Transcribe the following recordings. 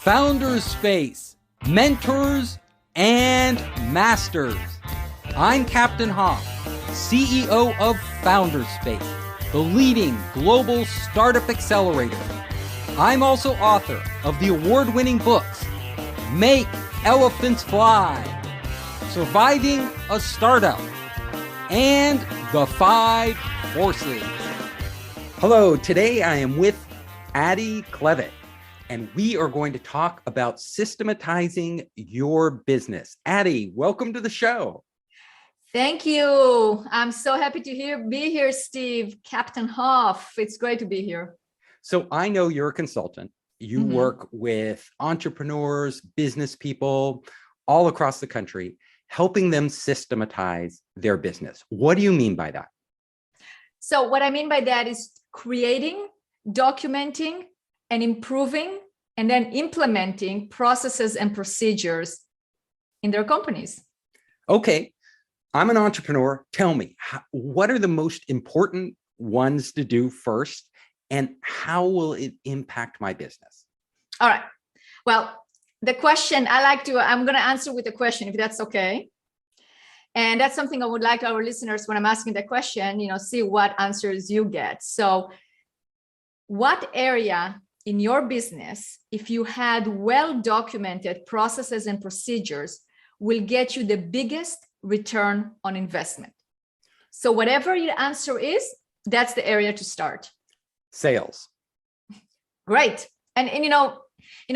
Founders Space, Mentors and Masters. I'm Captain Hoff, CEO of Founders Space, the leading global startup accelerator. I'm also author of the award-winning books, Make Elephants Fly, Surviving a Startup, and The 5 Forces. Hello, today I am with Klevit, and we are going to talk about systematizing your business. Addie, welcome to the show. Thank you. I'm so happy to be here, Steve. Captain Hoff, it's great to be here. So I know you're a consultant. You work with entrepreneurs, business people all across the country, helping them systematize their business. What do you mean by that? So what I mean by that is creating, documenting, and improving, and then implementing processes and procedures in their companies. Okay, I'm an entrepreneur. Tell me, what are the most important ones to do first, and how will it impact my business? All right. Well, the question I'm going to answer with a question, if that's okay. And that's something I would like our listeners, when I'm asking the question, see what answers you get. So what area in your business, if you had well-documented processes and procedures, will get you the biggest return on investment? So whatever your answer is, that's the area to start. Sales. Great. And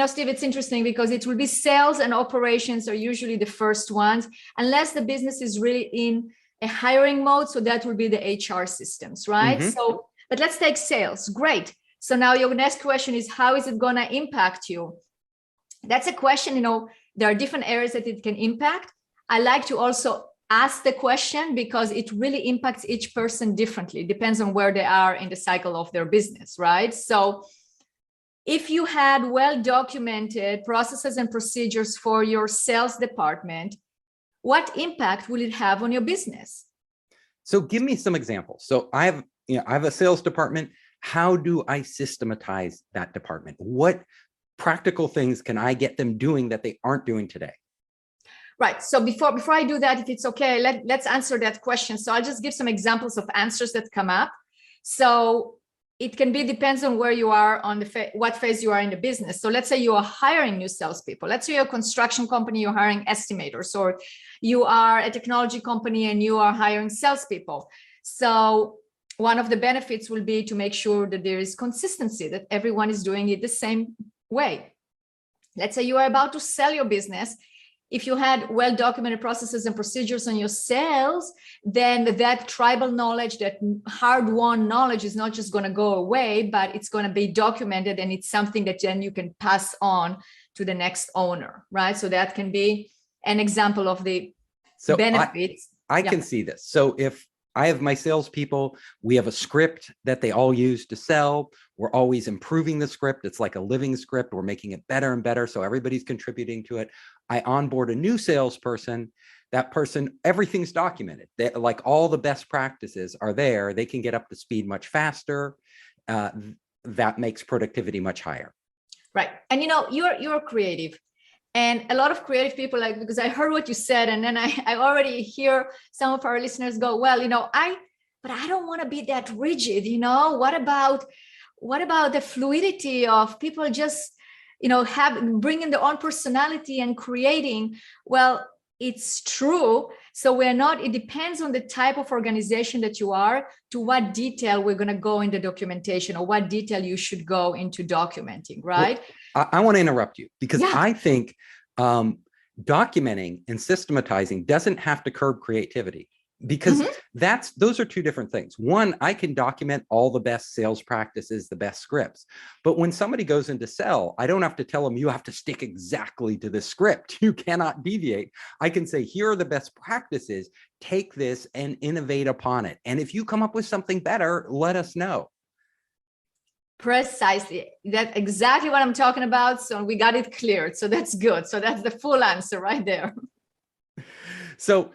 Steve, it's interesting because it will be sales and operations are usually the first ones, unless the business is really in a hiring mode. So that will be the HR systems, right? So, but let's take sales. Great. So now your next question is, how is it going to impact you? That's a question, there are different areas that it can impact. I like to also ask the question because it really impacts each person differently. It depends on where they are in the cycle of their business, right? So if you had well-documented processes and procedures for your sales department, what impact will it have on your business? So give me some examples. So I have a sales department. How do I systematize that department? What practical things can I get them doing that they aren't doing today? Right. So before I do that, if it's okay, let's answer that question. So I'll just give some examples of answers that come up. So it can be, depends on where you are on what phase you are in the business. So let's say you are hiring new salespeople. Let's say you're a construction company, you're hiring estimators, or you are a technology company and you are hiring salespeople. So one of the benefits will be to make sure that there is consistency, that everyone is doing it the same way. Let's say you are about to sell your business. If you had well-documented processes and procedures on your sales, then that tribal knowledge, that hard-won knowledge is not just going to go away, but it's going to be documented, and it's something that then you can pass on to the next owner, right? So that can be an example of the benefits. I can see this. So if I have my salespeople, we have a script that they all use to sell. We're always improving the script. It's like a living script. We're making it better and better. So everybody's contributing to it. I onboard a new salesperson. That person, everything's documented. Like all the best practices are there. They can get up to speed much faster. That makes productivity much higher. Right. And you're creative. And a lot of creative people, because I heard what you said, and then I already hear some of our listeners go, well, but I don't want to be that rigid. What about the fluidity of people just, bringing their own personality and creating? Well, it's true. So it depends on the type of organization that you are, to what detail we're going to go in the documentation, or what detail you should go into documenting, right? Well, I want to interrupt you because I think documenting and systematizing doesn't have to curb creativity, because those are two different things. One, I can document all the best sales practices, the best scripts, but when somebody goes in to sell, I don't have to tell them you have to stick exactly to the script. You cannot deviate. I can say, here are the best practices, take this and innovate upon it. And if you come up with something better, let us know. Precisely. That's exactly what I'm talking about. So we got it cleared. So that's good. So that's the full answer right there. So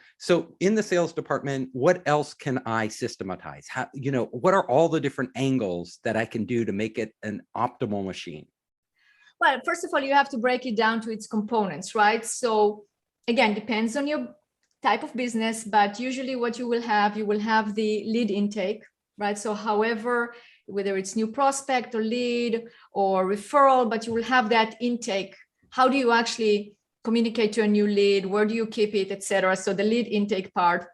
in the sales department, what else can I systematize? What are all the different angles that I can do to make it an optimal machine? Well, first of all, you have to break it down to its components, right? So again, depends on your type of business, but usually what you will have the lead intake, right? So however, whether it's new prospect or lead or referral, but you will have that intake. How do you actually communicate to a new lead? Where do you keep it, etc.? So the lead intake part.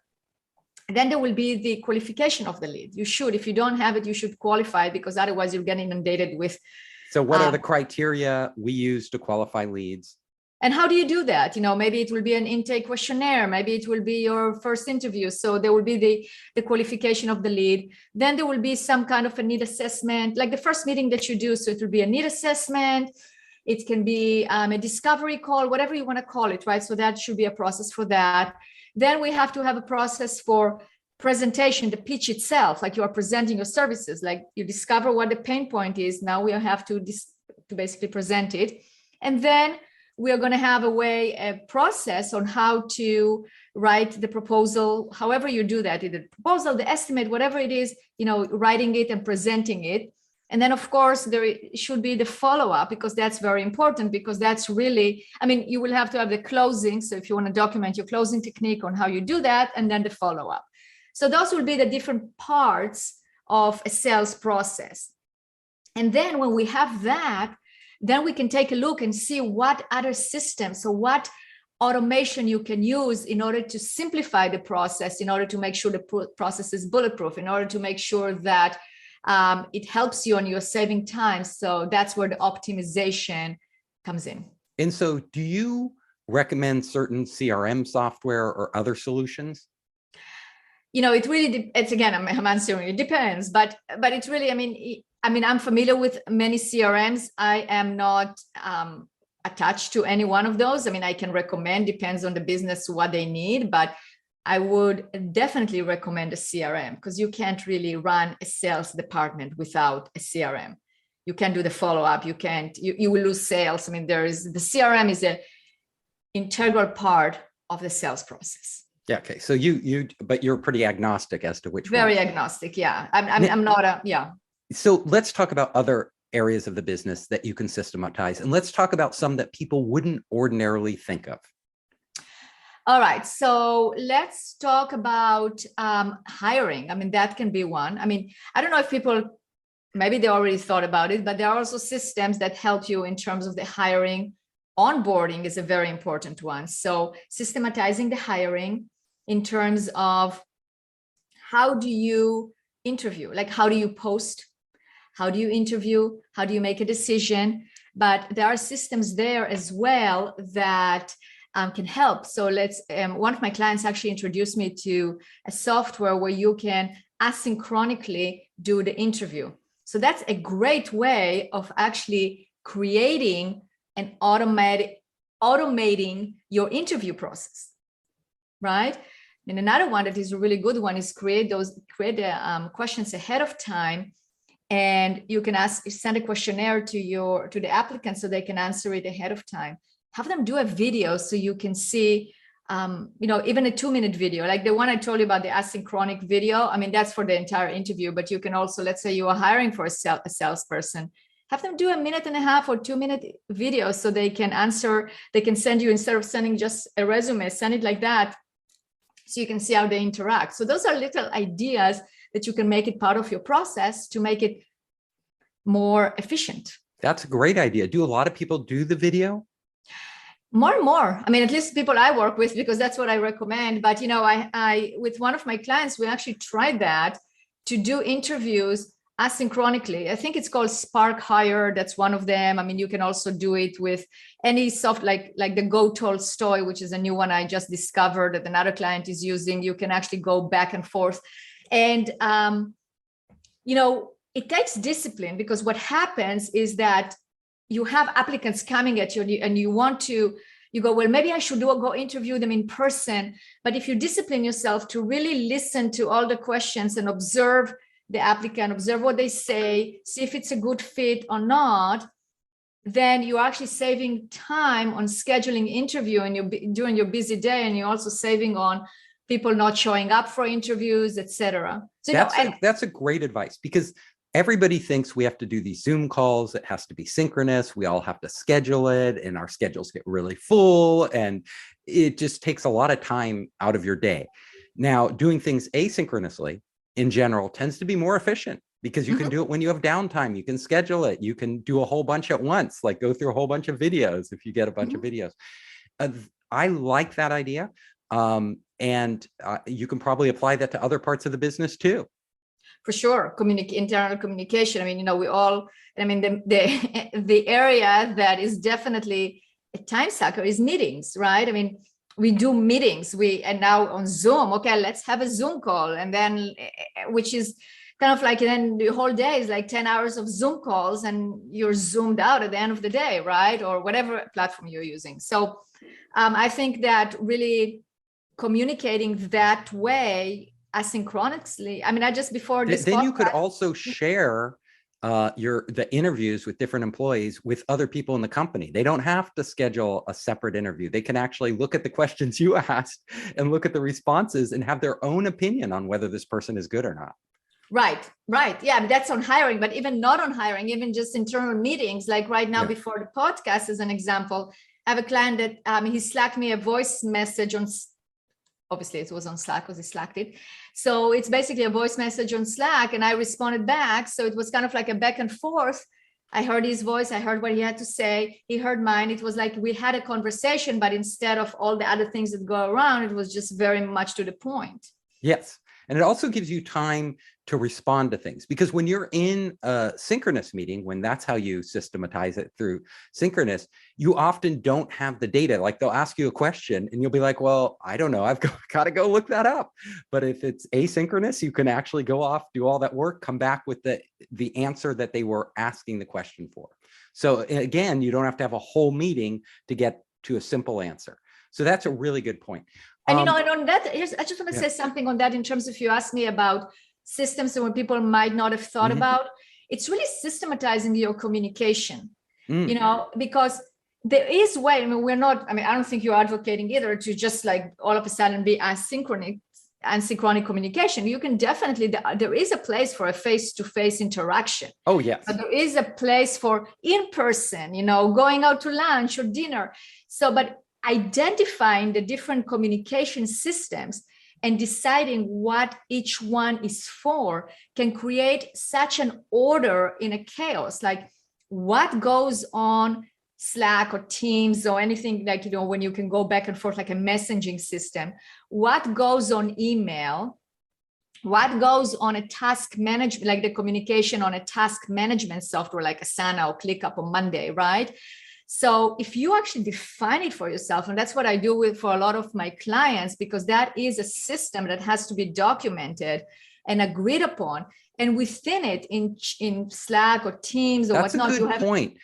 Then there will be the qualification of the lead. You should, if you don't have it, you should qualify it, because otherwise you're getting inundated with. So what are the criteria we use to qualify leads? And how do you do that? Maybe it will be an intake questionnaire. Maybe it will be your first interview. So there will be the qualification of the lead. Then there will be some kind of a need assessment, like the first meeting that you do. So it will be a need assessment. It can be a discovery call, whatever you want to call it, right? So that should be a process for that. Then we have to have a process for presentation, the pitch itself, like you are presenting your services, like you discover what the pain point is. Now we have to basically present it. And then we are going to have a process on how to write the proposal, however you do that, either the proposal, the estimate, whatever it is, writing it and presenting it. And then, of course, there should be the follow-up, because that's very important, because that's really, you will have to have the closing. So if you want to document your closing technique on how you do that, and then the follow-up. So those will be the different parts of a sales process. And then when we have that, then we can take a look and see what other systems, so what automation you can use in order to simplify the process, in order to make sure the process is bulletproof, in order to make sure that it helps you and you're saving time. So that's where the optimization comes in. And so do you recommend certain CRM software or other solutions? It really, it's again, I'm answering, it depends, but it's really, I'm familiar with many CRMs. I am not attached to any one of those. I can recommend, depends on the business, what they need, but I would definitely recommend a CRM, because you can't really run a sales department without a CRM. You can't do the follow-up. You will lose sales. The CRM is an integral part of the sales process. Yeah. Okay. So but you're pretty agnostic as to which one. Very agnostic. Yeah. I'm not yeah. So let's talk about other areas of the business that you can systematize, and let's talk about some that people wouldn't ordinarily think of. All right, so let's talk about hiring. That can be one. I don't know if people, maybe they already thought about it, but there are also systems that help you in terms of the hiring. Onboarding is a very important one. So systematizing the hiring in terms of how do you interview, like how do you post, how do you interview, how do you make a decision? But there are systems there as well that can help. So one of my clients actually introduced me to a software where you can asynchronically do the interview. So that's a great way of actually creating and automating your interview process, right? And another one that is a really good one is create the questions ahead of time, and you can send a questionnaire to the applicant so they can answer it ahead of time. Have them do a video so you can see, even a 2-minute video, like the one I told you about, the asynchronic video. That's for the entire interview, but you can also, let's say you are hiring for a salesperson, have them do a 1.5 or 2-minute video so they can answer, they can send you, instead of sending just a resume, send it like that, so you can see how they interact. So those are little ideas that you can make it part of your process to make it more efficient. That's a great idea. Do a lot of people do the video? More and more. At least people I work with, because that's what I recommend. But, I with one of my clients, we actually tried that, to do interviews asynchronically. I think it's called Spark Hire. That's one of them. You can also do it with any soft, like the Go Tolstoy, which is a new one I just discovered that another client is using. You can actually go back and forth. And, it takes discipline, because what happens is that you have applicants coming at you, and you go, well, maybe I should go interview them in person. But if you discipline yourself to really listen to all the questions and observe the applicant, observe what they say, see if it's a good fit or not, then you're actually saving time on scheduling interview, and you're during your busy day, and you're also saving on people not showing up for interviews, etc. So that's a great advice, because everybody thinks we have to do these Zoom calls. It has to be synchronous. We all have to schedule it, and our schedules get really full, and it just takes a lot of time out of your day. Now, doing things asynchronously in general tends to be more efficient because you can do it when you have downtime. You can schedule it. You can do a whole bunch at once, like go through a whole bunch of videos if you get a bunch of videos. I like that idea. And you can probably apply that to other parts of the business too. For sure, internal communication. I mean, we all. I mean, the area that is definitely a time sucker is meetings, right? I mean, we do meetings. And now on Zoom. Okay, let's have a Zoom call, and then which is kind of like, then the whole day is like 10 hours of Zoom calls, and you're zoomed out at the end of the day, right? Or whatever platform you're using. So, I think that really communicating that way asynchronously. I mean, I just before this then podcast, you could also share the interviews with different employees with other people in the company. They don't have to schedule a separate interview. They can actually look at the questions you asked and look at the responses and have their own opinion on whether this person is good or not. Right. Yeah, but that's on hiring, but even not on hiring, even just internal meetings. Like right now, before the podcast, as an example, I have a client that he slacked me a voice message on. Obviously, it was on Slack because he slacked it. So it's basically a voice message on Slack, and I responded back. So it was kind of like a back and forth. I heard his voice. I heard what he had to say. He heard mine. It was like we had a conversation, but instead of all the other things that go around, it was just very much to the point. Yes. And it also gives you time to respond to things, because when you're in a synchronous meeting, when that's how you systematize it through synchronous, you often don't have the data. Like they'll ask you a question and you'll be like, well, I don't know, I've got to go look that up. But if it's asynchronous, you can actually go off, do all that work, come back with the answer that they were asking the question for. So again, you don't have to have a whole meeting to get to a simple answer. So that's a really good point. And and on that, I just want to say something on that in terms of you asked me about systems and what people might not have thought about. It's really systematizing your communication, because there is way. I mean, I don't think you're advocating either to just like all of a sudden be asynchronic communication. You can definitely, there is a place for a face-to-face interaction. Oh, yes. But there is a place for in-person, going out to lunch or dinner. So, but identifying the different communication systems and deciding what each one is for can create such an order in a chaos. Like what goes on Slack or Teams or anything like, when you can go back and forth like a messaging system, what goes on email, what goes on a task management, like the communication on a task management software like Asana or ClickUp or Monday, right? So if you actually define it for yourself, and that's what I do for a lot of my clients, because that is a system that has to be documented and agreed upon. And within it, in Slack or Teams or whatnot, that's a good point.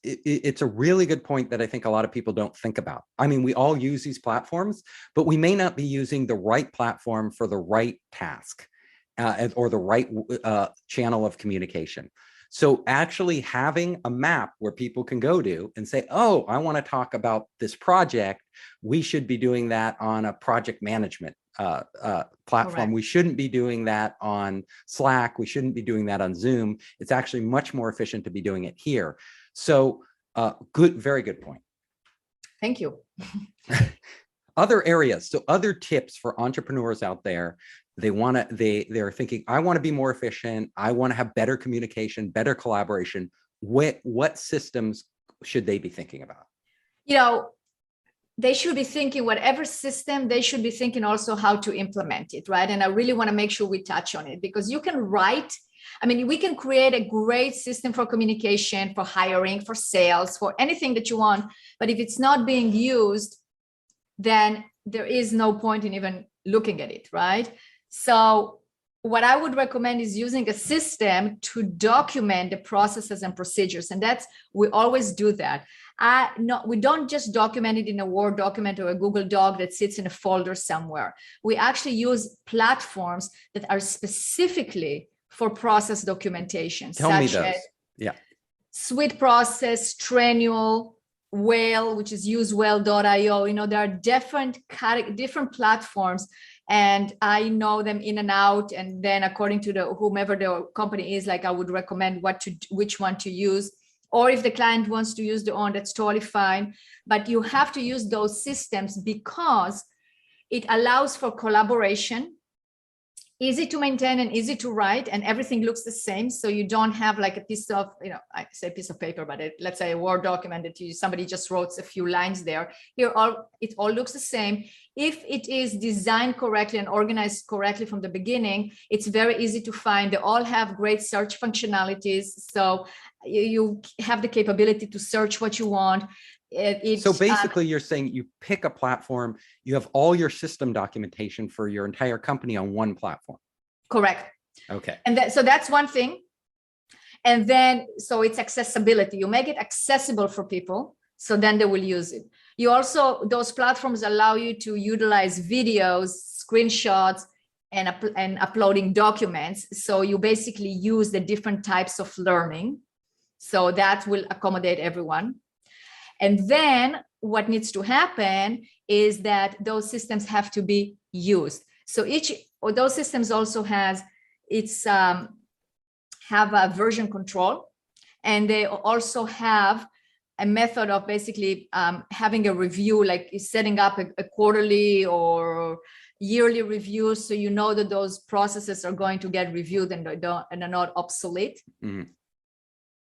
It's a really good point that I think a lot of people don't think about. I mean, we all use these platforms, but we may not be using the right platform for the right task or the right channel of communication. So actually having a map where people can go to and say, oh, I want to talk about this project. We should be doing that on a project management platform. Correct. We shouldn't be doing that on Slack. We shouldn't be doing that on Zoom. It's actually much more efficient to be doing it here. So very good point. Thank you. Other areas. So other tips for entrepreneurs out there. They're thinking, I want to be more efficient. I want to have better communication, better collaboration. What systems should they be thinking about? They should be thinking whatever system, they should be thinking also how to implement it, right? And I really want to make sure we touch on it, because you can we can create a great system for communication, for hiring, for sales, for anything that you want. But if it's not being used, then there is no point in even looking at it, right? So what I would recommend is using a system to document the processes and procedures. And we always do that. We don't just document it in a Word document or a Google Doc that sits in a folder somewhere. We actually use platforms that are specifically for process documentation. Tell me those. Yeah. Sweet Process, Trenual, Whale, which is usewell.io. There are different platforms. and I know them in and out. And then according to whomever the company is, like I would recommend which one to use. Or if the client wants to use their own, that's totally fine. But you have to use those systems because it allows for collaboration, easy to maintain and easy to write, and everything looks the same. So you don't have like a piece of, I say piece of paper, but let's say a Word document that somebody just wrote a few lines there. Here, it all looks the same. If it is designed correctly and organized correctly from the beginning, it's very easy to find. They all have great search functionalities. So you have the capability to search what you want. So basically you're saying you pick a platform, you have all your system documentation for your entire company on one platform. Correct. Okay. And so that's one thing. And then, so it's accessibility. You make it accessible for people, so then they will use it. You also, those platforms allow you to utilize videos, screenshots, and uploading documents. So you basically use the different types of learning. So that will accommodate everyone. And then what needs to happen is that those systems have to be used. So those systems also have a version control, and they also have a method of basically having a review, like setting up a quarterly or yearly review, so you know that those processes are going to get reviewed and are not obsolete. Mm-hmm.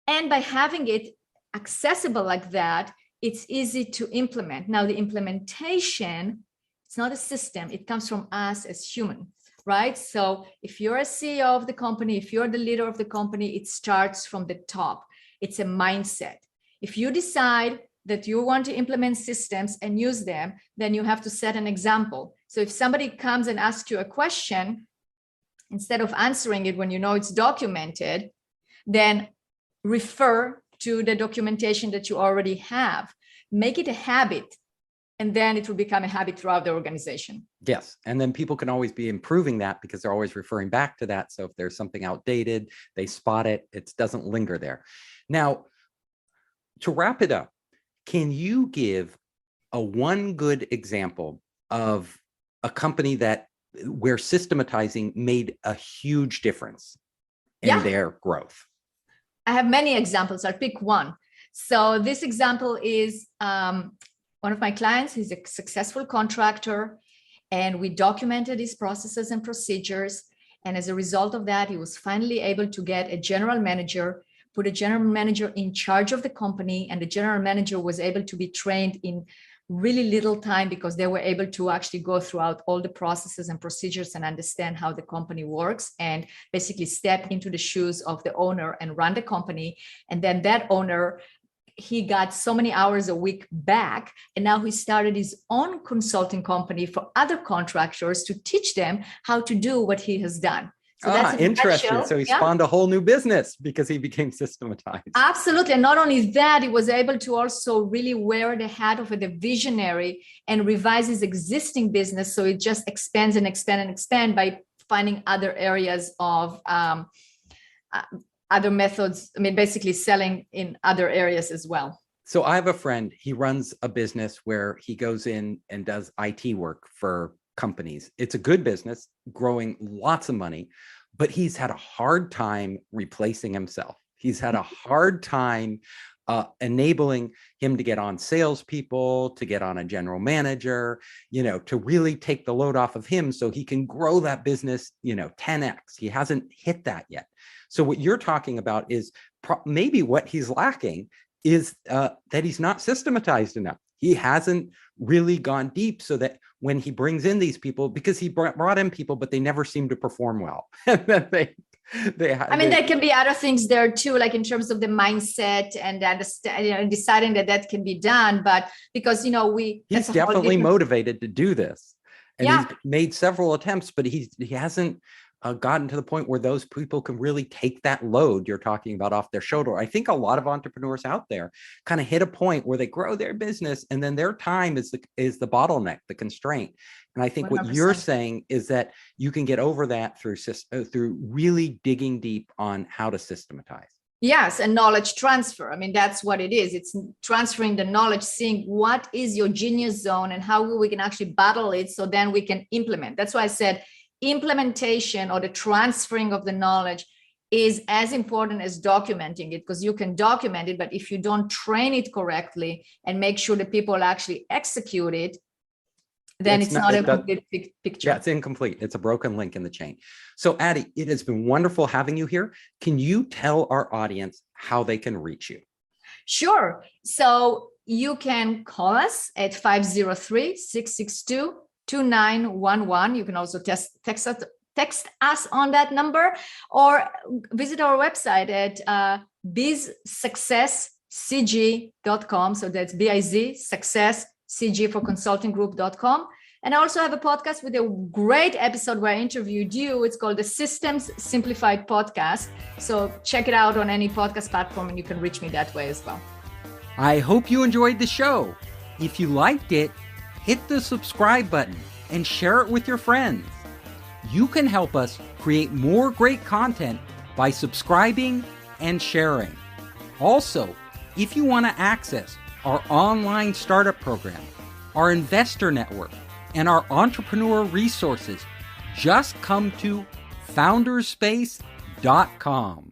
And by having it accessible like that, it's easy to implement. Now, the implementation, it's not a system. It comes from us as humans, right? So if you're a CEO of the company, if you're the leader of the company, it starts from the top. It's a mindset. If you decide that you want to implement systems and use them, then you have to set an example. So if somebody comes and asks you a question, instead of answering it when you know it's documented, then refer to the documentation that you already have. Make it a habit, and then it will become a habit throughout the organization. Yes, and then people can always be improving that because they're always referring back to that. So if there's something outdated, they spot it. It doesn't linger there. Now, to wrap it up, can you give one good example of a company where systematizing made a huge difference in their growth? I have many examples. I'll pick one. So this example is one of my clients. He's a successful contractor, and we documented his processes and procedures. And as a result of that, he was finally able to get a general manager, put a general manager in charge of the company, and the general manager was able to be trained in really little time because they were able to actually go throughout all the processes and procedures and understand how the company works and basically step into the shoes of the owner and run the company. And then that owner, he got so many hours a week back, and now he started his own consulting company for other contractors to teach them how to do what he has done. So that's interesting. So he spawned a whole new business because he became systematized. Absolutely. And not only that, he was able to also really wear the hat of the visionary and revise his existing business. So it just expands and expands and expands by finding other areas of other methods. I mean, basically selling in other areas as well. So I have a friend, he runs a business where he goes in and does IT work for companies. It's a good business, growing lots of money, but he's had a hard time replacing himself. He's had a hard time enabling him to get on salespeople, to get on a general manager, to really take the load off of him so he can grow that business, 10x. He hasn't hit that yet. So what you're talking about is maybe what he's lacking is that he's not systematized enough. He hasn't really gone deep so that when he brings in these people, because he brought in people, but they never seem to perform well. There can be other things there too, like in terms of the mindset and deciding that can be done. But because, he's definitely motivated to do this. And he's made several attempts, but he hasn't gotten to the point where those people can really take that load you're talking about off their shoulder. I think a lot of entrepreneurs out there kind of hit a point where they grow their business and then their time is the bottleneck, the constraint. And I think 100%. What you're saying is that you can get over that through really digging deep on how to systematize. Yes, and knowledge transfer. I mean, that's what it is. It's transferring the knowledge, seeing what is your genius zone and how we can actually battle it so then we can implement. That's why I said implementation or the transferring of the knowledge is as important as documenting it, because you can document it, but if you don't train it correctly and make sure that people actually execute it, then it's not a complete picture. Yeah, it's incomplete. It's a broken link in the chain. So Adi, it has been wonderful having you here. Can you tell our audience how they can reach you? Sure. So you can call us at 503-662-2911. You can also text us on that number, or visit our website at bizsuccesscg.com. So that's BIZ success CG for consultinggroup.com. And I also have a podcast with a great episode where I interviewed you. It's called the Systems Simplified Podcast. So check it out on any podcast platform and you can reach me that way as well. I hope you enjoyed the show. If you liked it, hit the subscribe button and share it with your friends. You can help us create more great content by subscribing and sharing. Also, if you want to access our online startup program, our investor network, and our entrepreneur resources, just come to founderspace.com.